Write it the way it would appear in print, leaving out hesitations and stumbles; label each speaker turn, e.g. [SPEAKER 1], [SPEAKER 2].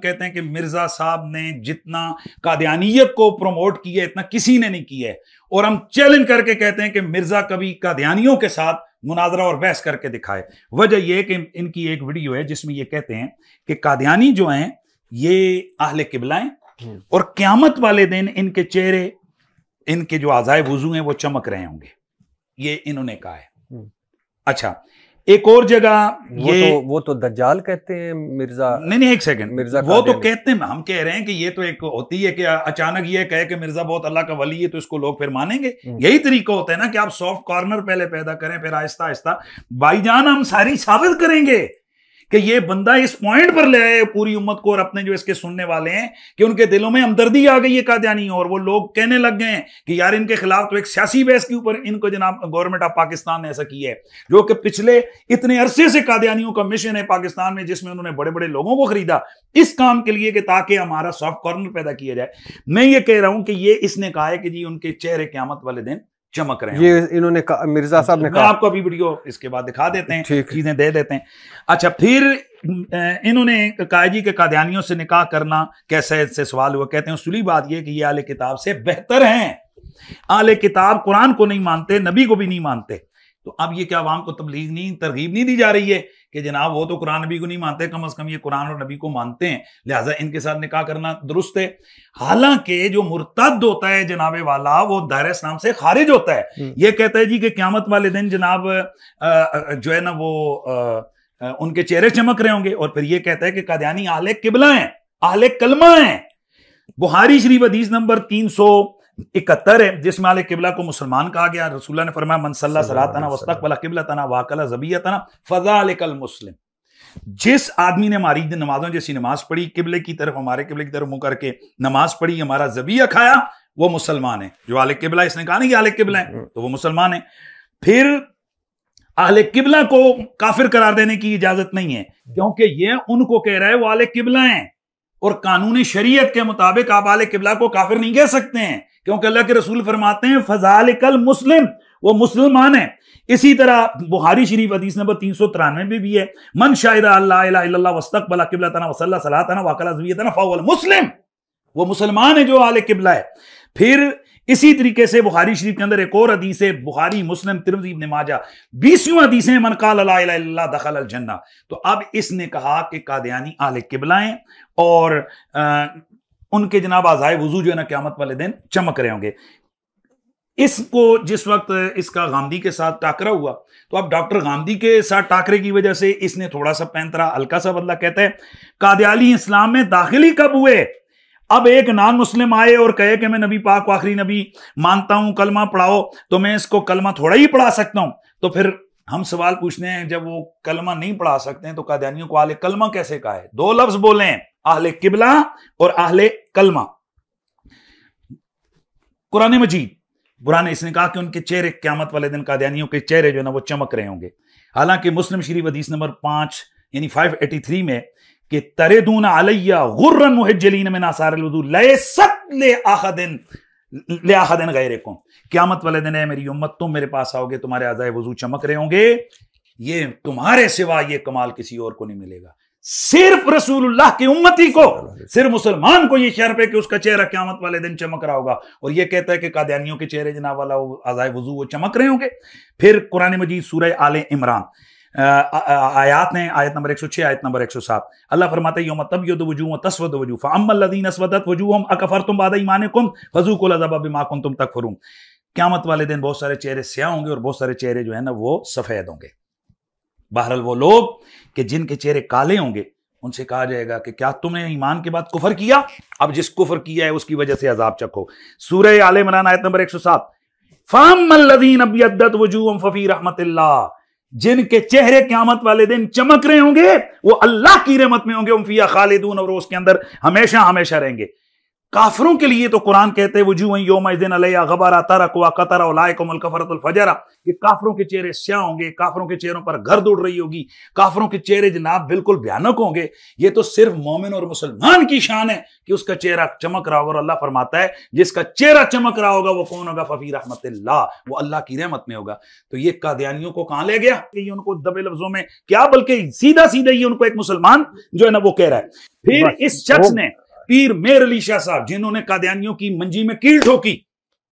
[SPEAKER 1] कहते हैं कि मिर्जा साहब ने जितना कादियानियत को प्रमोट किया इतना किसी ने नहीं किया है, और हम चैलेंज करके कहते हैं कि मिर्जा कभी कादियानियों के साथ मुनाजरा और बहस करके दिखाए। वजह यह कि इनकी एक वीडियो है जिसमें ये कहते हैं कि कादियानी जो हैं ये अहले किबला हैं और क़यामत वाले दिन इनके चेहरे, इनके जो आज़ाए वुज़ू हैं वो चमक रहे होंगे, ये इन्होंने कहा है। अच्छा, एक और जगह
[SPEAKER 2] वो तो दज्जाल कहते हैं मिर्जा।
[SPEAKER 1] नहीं, एक सेकंड,
[SPEAKER 2] मिर्जा
[SPEAKER 1] वो तो कहते हैं, हम कह रहे हैं कि ये तो एक होती है कि अचानक ये कहे कि मिर्जा बहुत अल्लाह का वली है तो इसको लोग फिर मानेंगे। यही तरीका होता है ना कि आप सॉफ्ट कॉर्नर पहले पैदा करें, फिर आहिस्ता आहिस्ता भाईजान हम सारी साबित करेंगे कि ये बंदा इस पॉइंट पर ले आए पूरी उम्मत को और अपने जो इसके सुनने वाले हैं कि उनके दिलों में हमदर्दी आ गई है कादियानी, और वो लोग कहने लग गए हैं कि यार इनके खिलाफ तो एक सियासी बहस के ऊपर इनको जनाब गवर्नमेंट ऑफ पाकिस्तान ने ऐसा किया है, जो कि पिछले इतने अरसे से कादियानियों का मिशन है पाकिस्तान में, जिसमें उन्होंने बड़े बड़े लोगों को खरीदा इस काम के लिए कि ताकि हमारा सॉफ्ट कॉर्नर पैदा किया जाए। मैं ये कह रहा हूं कि ये इसने कहा है कि जी उनके चेहरे क़यामत वाले दिन चमक रहे हैं, ये
[SPEAKER 2] इन्होंने मिर्जा साहब ने कहा।
[SPEAKER 1] आपको अभी वीडियो इसके बाद दिखा देते हैं, चीजें दे देते हैं। अच्छा, फिर इन्होंने कहा जी कि कादियानियों से निकाह करना कैसे, इससे सवाल हुआ। कहते हैं उसली बात यह कि ये आले किताब से बेहतर हैं। आले किताब कुरान को नहीं मानते, नबी को भी नहीं मानते, तो अब ये क्या अवाम को तरगीब नहीं दी जा रही है कि जनाब वो तो कुरान नबी को नहीं मानते, कम से कम ये कुरान और नबी को मानते हैं, लिहाजा इनके साथ निकाह करना दुरुस्त है। हालांकि जो मुर्तद होता है जनाबे वाला वो दायरे इस्लाम से खारिज होता है। ये कहता है जी कि क़यामत वाले दिन जनाब जो है ना वो उनके चेहरे चमक रहे होंगे, और फिर ये कहता है कि कादियानी अहले किबला हैं, अहले कलमा हैं। बुखारी शरीफ हदीस नंबर 371 है जिसमें अहले किबला को मुसलमान कहा गया। रसूलुल्लाह ने फरमाया मन सल्ला सलातना वस्तक़बला क़िबलतना वाकला ज़बियतना फ़ज़ालिकल मुस्लिम। जिस आदमी ने हमारी नमाजों जैसी नमाज पढ़ी, किबले की तरफ, हमारे किबले की तरफ मुंह करके नमाज पढ़ी, हमारा ज़बिया खाया, वो मुसलमान है। जो अहले किबला, इसने कहा नहीं कि अहले किबला है, तो वो मुसलमान है। फिर अहले किबला को काफिर करार देने की इजाजत नहीं है, क्योंकि ये उनको कह रहा है वो अहले किबला हैं, और कानूनी शरीयत के मुताबिक आप अहले किबला को काफिर नहीं कह सकते हैं, क्योंकि अल्लाह के रसूल फरमाते हैं फज़ालिकल मुस्लिम, वो मुसलमान है। इसी तरह बुखारी शरीफ हदीस नंबर 393 में भी है मन शाहिदा अल्ला इलाहा इल्लल्लाह वस्तक़बला क़िबलतना वसल्ला सलातना वक़ला ज़बियतना फ़हुवल मुस्लिम, वो मुसलमान है जो अहले किबला है। फिर इसी तरीके से बुखारी शरीफ के अंदर एक और हदीस है, बुखारी मुस्लिम तिरमिज़ी इब्न माजा 20वीं हदीस है मन क़ाल ला इलाहा इल्लल्लाह दख़लल जन्नह। तो अब इसने कहा कि कादियानी अहले किबला हैं और उनके जनाब आज़ाए वुज़ू जो है ना क़यामत वाले दिन चमक रहे होंगे। इसको जिस वक्त इसका गांधी के साथ टाकरा हुआ, तो अब डॉक्टर गांधी के साथ टाकरे की वजह से इसने थोड़ा सा पैंतरा हल्का सा बदला। कहता है कादियानी इस्लाम में दाखिल ही कब हुए? अब एक नॉन मुस्लिम आए और कहे कि मैं नबी पाक को आखिरी नबी मानता हूं, कलमा पढ़ाओ, तो मैं इसको कलमा थोड़ा ही पढ़ा सकता हूं। तो फिर हम सवाल पूछते हैं, जब वो कलमा नहीं पढ़ा सकते हैं तो कादियानियों को अहले कलमा कैसे कहा है? दो लफ्ज बोले हैं, अहले किबला और अहले कलमा। कुरान मजीद बुरान इसने कहा कि उनके चेहरे क़यामत वाले दिन कादियानियों के चेहरे जो है ना वो चमक रहे होंगे। हालांकि मुस्लिम शरीफ हदीस नंबर 5 यानी 583 में कि तरेदून अलैया गुर्रन मुहज्जलीन मिन आसारिल वुज़ू लैसत लिअहदिन गैरिकुम, क़यामत वाले दिन है मेरी उम्मत तुम मेरे पास आओगे, तुम्हारे आज़ाए वुज़ू चमक रहे होंगे, ये तुम्हारे सिवा ये कमाल किसी और को नहीं मिलेगा। सिर्फ रसूलुल्लाह की उम्मती को, सिर्फ मुसलमान को ये शर्फ है कि उसका चेहरा क़यामत वाले दिन चमक रहा होगा, और ये कहता है कि कादियानियों के चेहरे जनाब वाला आज़ाए वुज़ू वो चमक रहे होंगे। फिर कुरान मजीद सूरह आले इमरान आयत ने आयत नंबर 106 आयत नंबर 107 अल्लाह फरमाता है यौम तब्यदु वजूह व तस्वदु वजूह फअम्मल लज़ीना अस्वदत वजूहुहुम अकफरतुम बअद ईमानिकुम फज़ूक़ुल अज़ाब बिमा कुन्तुम तकफुरून। क़यामत वाले दिन बहुत सारे चेहरे स्याह होंगे और बहुत सारे चेहरे जो है ना वो सफेद होंगे। बहरहाल वो लोग कि जिनके चेहरे काले होंगे उनसे कहा जाएगा कि क्या तुमने ईमान के बाद कुफर किया? अब जिस कुफर किया है उसकी वजह से अजाब चखो। सूरह आले इमरान आयत नंबर 107 फअम्मल लज़ीना अब्यद्दत वजूहुहुम फफ़ी रहमतिल्लाह, जिनके चेहरे क़यामत वाले दिन चमक रहे होंगे वो अल्लाह की रहमत में होंगे, उम फ़ीहा खालिदून, और उसके अंदर हमेशा हमेशा रहेंगे। काफिरों के लिए तो कुरान कहते हैं वजूह यौमइज़िन अलैहा गबरा तरक़ क़तरा उलाइकुमुल कफ़रतुल फजरा, कि काफिरों के चेहरे स्याह होंगे, काफिरों के चेहरों पर गर्द उड़ रही होगी, काफिरों के चेहरे जनाब बिल्कुल भयानक होंगे। ये तो सिर्फ मोमिन और मुसलमान की शान है कि उसका चेहरा चमक रहा होगा। और अल्लाह फरमाता है जिसका चेहरा चमक रहा होगा वो कौन होगा? फफी रहमतिल्लाह, वो अल्लाह की रहमत में होगा। तो ये कादियानियों को कहां ले गया? ये उनको दबे लफ्जों में क्या, बल्कि सीधा सीधा ये उनको एक मुसलमान जो है ना वो कह रहा है। फिर इस शख्स ने पीर मेर अली शाह साहब, जिन्होंने कादियानियों की मंजी में कील ठोकी,